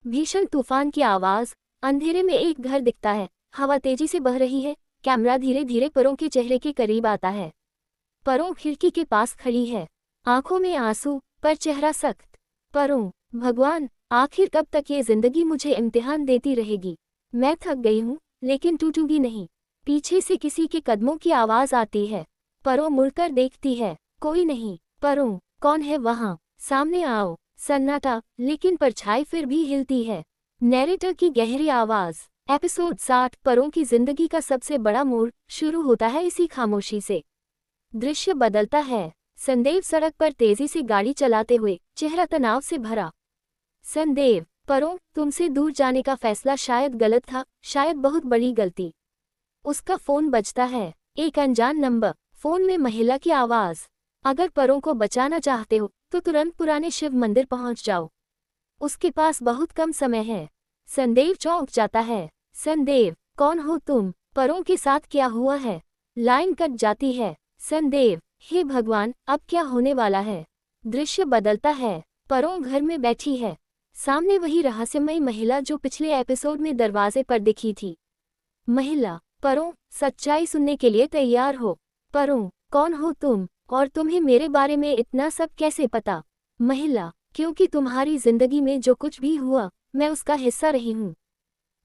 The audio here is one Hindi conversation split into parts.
भीषण तूफान की आवाज। अंधेरे में एक घर दिखता है। हवा तेजी से बह रही है। कैमरा धीरे धीरे परों के चेहरे के करीब आता है। परों खिड़की के पास खड़ी है, आंखों में आंसू पर चेहरा सख्त। परों, भगवान, आखिर कब तक ये जिंदगी मुझे इम्तिहान देती रहेगी। मैं थक गई हूँ, लेकिन टूटूंगी नहीं। पीछे से किसी के कदमों की आवाज आती है। परों मुड़कर देखती है, कोई नहीं। परों, कौन है वहाँ? सामने आओ। सन्नाटा, लेकिन परछाई फिर भी हिलती है। नैरेटर की गहरी आवाज। एपिसोड 60। परों की जिंदगी का सबसे बड़ा मोड़ शुरू होता है इसी खामोशी से। दृश्य बदलता है। संदेव सड़क पर तेजी से गाड़ी चलाते हुए, चेहरा तनाव से भरा। संदेव, परों, तुमसे दूर जाने का फैसला शायद गलत था, शायद बहुत बड़ी गलती। उसका फोन बजता है, एक अनजान नंबर। फोन में महिला की आवाज। अगर परों को बचाना चाहते हो तो तुरंत पुराने शिव मंदिर पहुंच जाओ। उसके पास बहुत कम समय है। संदेव चौंक जाता है। संदेव, कौन हो तुम? परों के साथ क्या हुआ है? लाइन कट जाती है। संदेव, हे भगवान, अब क्या होने वाला है? दृश्य बदलता है। परों घर में बैठी है। सामने वही रहस्यमयी महिला जो पिछले एपिसोड में दरवाजे पर दिखी थी। महिला, परों, सच्चाई सुनने के लिए तैयार हो? परों, कौन हो तुम, और तुम्हें मेरे बारे में इतना सब कैसे पता? महिला, क्योंकि तुम्हारी जिंदगी में जो कुछ भी हुआ, मैं उसका हिस्सा रही हूँ।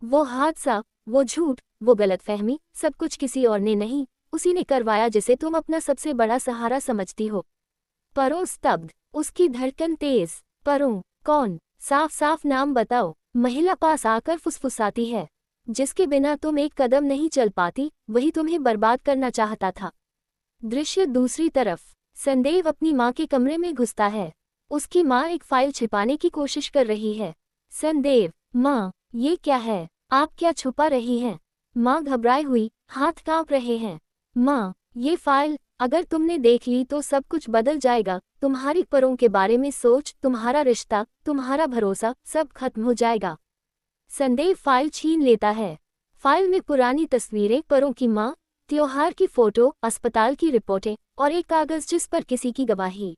वो हादसा, वो झूठ, वो गलतफहमी, सब कुछ किसी और ने नहीं, उसी ने करवाया जिसे तुम अपना सबसे बड़ा सहारा समझती हो। परों स्तब्ध, उसकी धड़कन तेज। परों, कौन? साफ साफ नाम बताओ। महिला पास आकर फुसफुसाती है, जिसके बिना तुम एक कदम नहीं चल पाती, वही तुम्हें बर्बाद करना चाहता था। दृश्य दूसरी तरफ। संदेव अपनी माँ के कमरे में घुसता है। उसकी माँ एक फाइल छिपाने की कोशिश कर रही है। संदेव, माँ, ये क्या है? आप क्या छुपा रही हैं? माँ घबराई हुई, हाथ कांप रहे हैं। माँ, ये फाइल, अगर तुमने देख ली तो सब कुछ बदल जाएगा। तुम्हारी परों के बारे में सोच, तुम्हारा रिश्ता, तुम्हारा भरोसा, सब खत्म हो जाएगा। संदेव फाइल छीन लेता है। फाइल में पुरानी तस्वीरें, परों की माँ, त्योहार की फोटो, अस्पताल की रिपोर्टें और एक कागज जिस पर किसी की गवाही।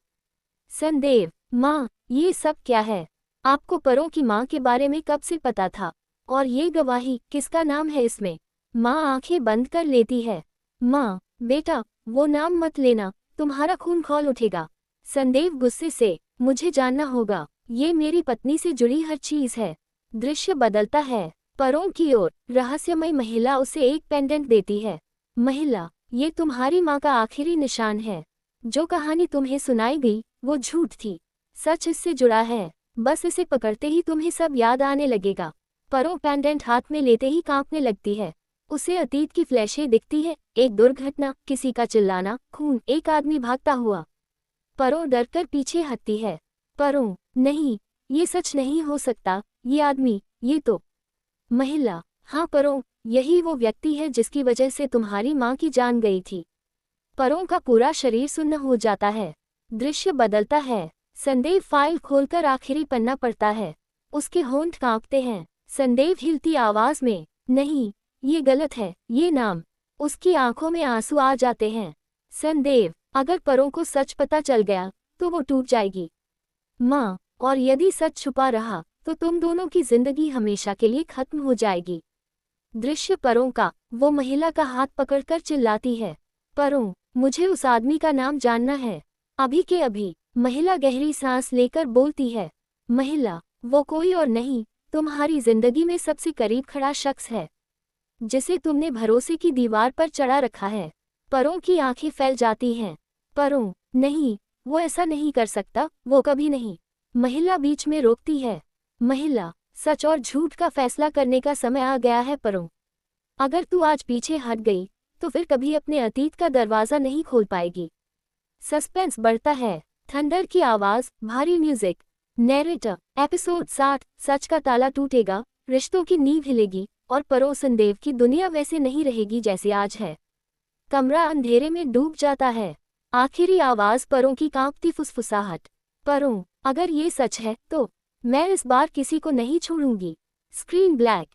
संदेव, माँ, ये सब क्या है? आपको परों की माँ के बारे में कब से पता था? और ये गवाही, किसका नाम है इसमें? माँ आंखें बंद कर लेती है। माँ, बेटा, वो नाम मत लेना, तुम्हारा खून खौल उठेगा। संदेव गुस्से से, मुझे जानना होगा, ये मेरी पत्नी से जुड़ी हर चीज है। दृश्य बदलता है। परों की ओर, रहस्यमय महिला उसे एक पेंडेंट देती है। महिला, ये तुम्हारी माँ का आखिरी निशान है। जो कहानी तुम्हें सुनाई गई, वो झूठ थी। सच इससे जुड़ा है। बस इसे पकड़ते ही तुम्हें सब याद आने लगेगा। परों पेंडेंट हाथ में लेते ही कांपने लगती है। उसे अतीत की फ्लैशें दिखती है, एक दुर्घटना, किसी का चिल्लाना, खून, एक आदमी भागता हुआ। परों डरकर पीछे हटती है। परों, नहीं, ये सच नहीं हो सकता, ये आदमी, ये तो। महिला, हाँ परों, यही वो व्यक्ति है जिसकी वजह से तुम्हारी माँ की जान गई थी। परों का पूरा शरीर सुन्न हो जाता है। दृश्य बदलता है। संदेव फाइल खोलकर आखिरी पन्ना पढ़ता है। उसके होंठ कांपते हैं। संदेव हिलती आवाज में, नहीं, ये गलत है, ये नाम। उसकी आंखों में आंसू आ जाते हैं। संदेव, अगर परों को सच पता चल गया तो वो टूट जाएगी। माँ, और यदि सच छुपा रहा तो तुम दोनों की जिंदगी हमेशा के लिए खत्म हो जाएगी। दृश्य परों का, वो महिला का हाथ पकड़कर चिल्लाती है, परों, मुझे उस आदमी का नाम जानना है, अभी के अभी। महिला गहरी सांस लेकर बोलती है, महिला, वो कोई और नहीं, तुम्हारी जिंदगी में सबसे करीब खड़ा शख्स है, जिसे तुमने भरोसे की दीवार पर चढ़ा रखा है। परों की आंखें फैल जाती हैं। परों, नहीं, वो ऐसा नहीं कर सकता, वो कभी नहीं। महिला बीच में रोकती है। महिला, सच और झूठ का फैसला करने का समय आ गया है परों। अगर तू आज पीछे हट गई तो फिर कभी अपने अतीत का दरवाजा नहीं खोल पाएगी। सस्पेंस बढ़ता है। थंडर की आवाज, भारी म्यूजिक। नैरेटर। एपिसोड 60। सच का ताला टूटेगा, रिश्तों की नींव हिलेगी, और परों संदेव की दुनिया वैसे नहीं रहेगी जैसे आज है। कमरा अंधेरे में डूब जाता है। आखिरी आवाज, परों की कांपती फुसफुसाहट। परों, अगर ये सच है तो मैं इस बार किसी को नहीं छोड़ूंगी। Screen black.